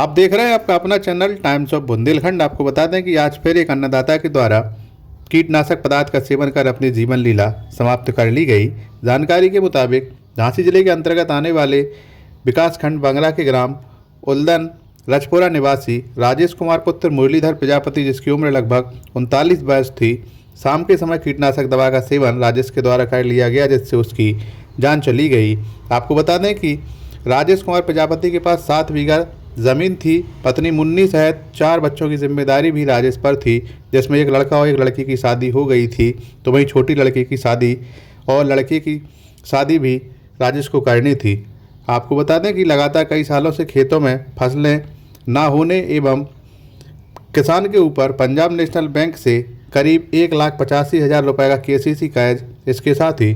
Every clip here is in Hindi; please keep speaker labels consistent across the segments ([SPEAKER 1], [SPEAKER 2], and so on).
[SPEAKER 1] आप देख रहे हैं आपका अपना चैनल टाइम्स ऑफ बुंदेलखंड। आपको बता दें कि आज फिर एक अन्नदाता के द्वारा कीटनाशक पदार्थ का सेवन कर अपनी जीवन लीला समाप्त कर ली गई। जानकारी के मुताबिक झांसी जिले के अंतर्गत आने वाले विकासखंड बंगरा के ग्राम उल्दन रजपुरा निवासी राजेश कुमार पुत्र मुरलीधर प्रजापति, जिसकी उम्र लगभग 39 वर्ष थी, शाम के समय कीटनाशक दवा का सेवन राजेश के द्वारा कर लिया गया, जिससे उसकी जान चली गई। आपको बता दें कि राजेश कुमार प्रजापति के पास 7 बीघा ज़मीन थी। पत्नी मुन्नी सहित 4 बच्चों की जिम्मेदारी भी राजेश पर थी, जिसमें एक लड़का और एक लड़की की शादी हो गई थी। तो वहीं छोटी लड़की की शादी और लड़के की शादी भी राजेश को करनी थी। आपको बता दें कि लगातार कई सालों से खेतों में फसलें ना होने एवं किसान के ऊपर पंजाब नेशनल बैंक से करीब 1,85,000 रुपये का केसीसी कर्ज, इसके साथ ही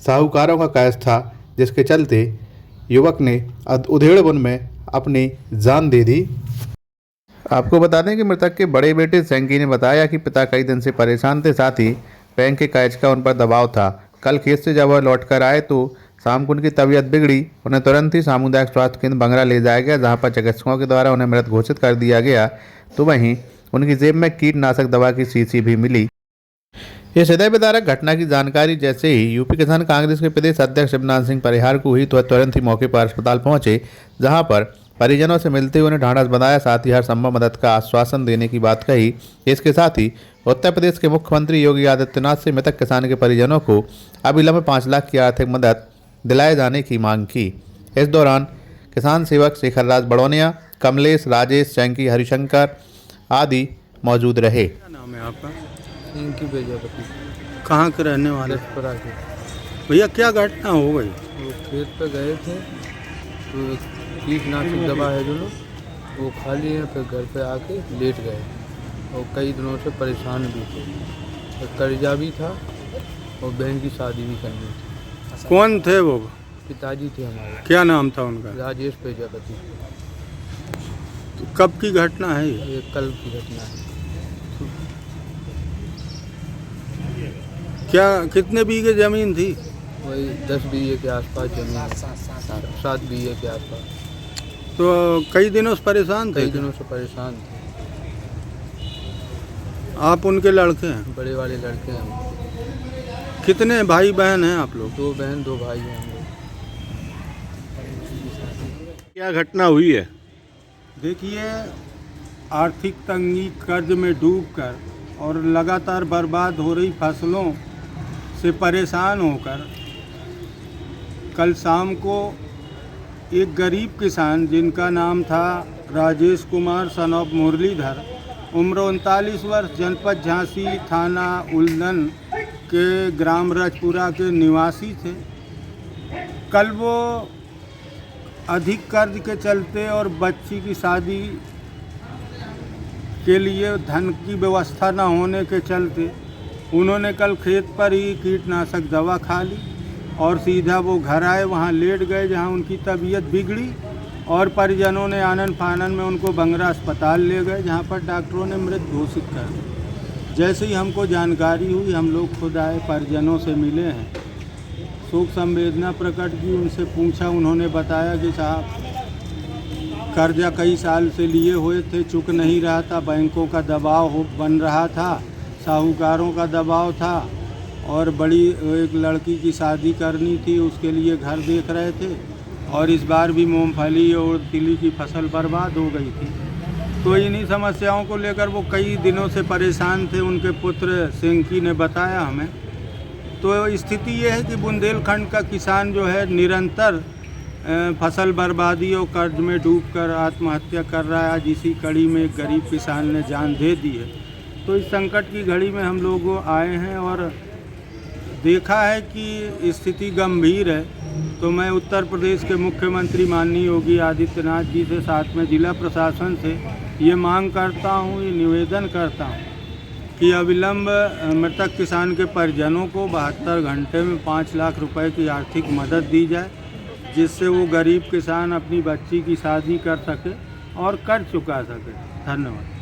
[SPEAKER 1] साहूकारों का कर्ज था, जिसके चलते युवक ने उधेड़ वन में अपनी जान दे दी। आपको बता दें कि मृतक के बड़े बेटे सैंकी ने बताया कि पिता कई दिन से परेशान थे, साथ ही बैंक के कर्ज का उन पर दबाव था। कल खेत से जब वह लौट कर आए तो शाम को उनकी तबीयत बिगड़ी। उन्हें तुरंत ही सामुदायिक स्वास्थ्य केंद्र बंगरा ले जाया गया, जहां पर चिकित्सकों के द्वारा उन्हें मृत घोषित कर दिया गया। तो वहीं उनकी जेब में कीटनाशक दवा की शीशी भी मिली। इस हृदय विदारक घटना की जानकारी जैसे ही यूपी किसान कांग्रेस के प्रदेश अध्यक्ष शिवनाथ सिंह परिहार को हुई तो वह तुरंत ही मौके पर अस्पताल पहुंचे, जहां पर परिजनों से मिलते हुए उन्हें ढांढस बंधाया, साथ ही हर संभव मदद का आश्वासन देने की बात कही। इसके साथ ही उत्तर प्रदेश के मुख्यमंत्री योगी आदित्यनाथ से मृतक किसान के परिजनों को अविलंब 5 लाख की आर्थिक मदद दिलाए जाने की मांग की। इस दौरान किसान सेवक शेखर राज बड़ौनिया, कमलेश, राजेश, चैंकी, हरिशंकर आदि मौजूद रहे।
[SPEAKER 2] क्या नाम है आपका?
[SPEAKER 3] इनकी प्रजापति
[SPEAKER 2] कहाँ के रहने वाले?
[SPEAKER 3] रजपुरा के।
[SPEAKER 2] भैया क्या घटना हो गई?
[SPEAKER 3] वो खेत पे गए थे तो कीटनाशक दवा है जो वो खा लिए, फिर घर पे आके लेट गए और कई दिनों से परेशान भी थे। तो कर्जा भी था और बहन की शादी भी करनी थी।
[SPEAKER 2] कौन थे वो?
[SPEAKER 3] पिताजी थे हमारे,
[SPEAKER 2] क्या नाम था उनका?
[SPEAKER 3] राजेश प्रजापति।
[SPEAKER 2] तो कब की घटना है ये?
[SPEAKER 3] ये कल की घटना है।
[SPEAKER 2] क्या कितने बीघे जमीन थी?
[SPEAKER 3] वही 10 बीघे के आसपास जमीन, 7 बीघे के आसपास।
[SPEAKER 2] तो कई दिनों से परेशान थे?
[SPEAKER 3] कई दिनों से परेशान थे।
[SPEAKER 2] आप उनके लड़के हैं?
[SPEAKER 3] बड़े वाले लड़के हैं।
[SPEAKER 2] कितने भाई बहन हैं आप लोग?
[SPEAKER 3] 2 बहन 2 भाई हैं हम लोग।
[SPEAKER 2] क्या घटना हुई है? देखिए, आर्थिक तंगी, कर्ज में डूबकर और लगातार बर्बाद हो रही फसलों से परेशान होकर कल शाम को एक गरीब किसान जिनका नाम था राजेश कुमार सन ऑफ मुरलीधर, उम्र 39 वर्ष, जनपद झांसी, थाना उल्दन के ग्राम रजपुरा के निवासी थे। कल वो अधिक कर्ज के चलते और बच्ची की शादी के लिए धन की व्यवस्था न होने के चलते उन्होंने कल खेत पर ही कीटनाशक दवा खा ली और सीधा वो घर आए, वहाँ लेट गए, जहाँ उनकी तबीयत बिगड़ी और परिजनों ने आनन फानन में उनको बंगरा अस्पताल ले गए, जहाँ पर डॉक्टरों ने मृत घोषित कर दिया। जैसे ही हमको जानकारी हुई, हम लोग खुद आए, परिजनों से मिले हैं, शोक संवेदना प्रकट की, उनसे पूछा। उन्होंने बताया कि साहब कर्जा कई साल से लिए हुए थे, चुक नहीं रहा था, बैंकों का दबाव बन रहा था, साहूकारों का दबाव था और बड़ी एक लड़की की शादी करनी थी, उसके लिए घर देख रहे थे और इस बार भी मूंगफली और तिली की फसल बर्बाद हो गई थी। तो इन्हीं समस्याओं को लेकर वो कई दिनों से परेशान थे। उनके पुत्र सेंकी ने बताया हमें। तो स्थिति ये है कि बुंदेलखंड का किसान जो है निरंतर फसल बर्बादी और कर्ज में डूबकर आत्महत्या कर रहा है। इसी कड़ी में एक गरीब किसान ने जान दे दी है। तो इस संकट की घड़ी में हम लोग आए हैं और देखा है कि स्थिति गंभीर है। तो मैं उत्तर प्रदेश के मुख्यमंत्री माननीय योगी आदित्यनाथ जी से, साथ में जिला प्रशासन से ये मांग करता हूँ, ये निवेदन करता हूँ कि अविलंब मृतक किसान के परिजनों को 72 घंटे में 5 लाख रुपए की आर्थिक मदद दी जाए, जिससे वो गरीब किसान अपनी बच्ची की शादी कर सके और कर्ज चुका सके। धन्यवाद।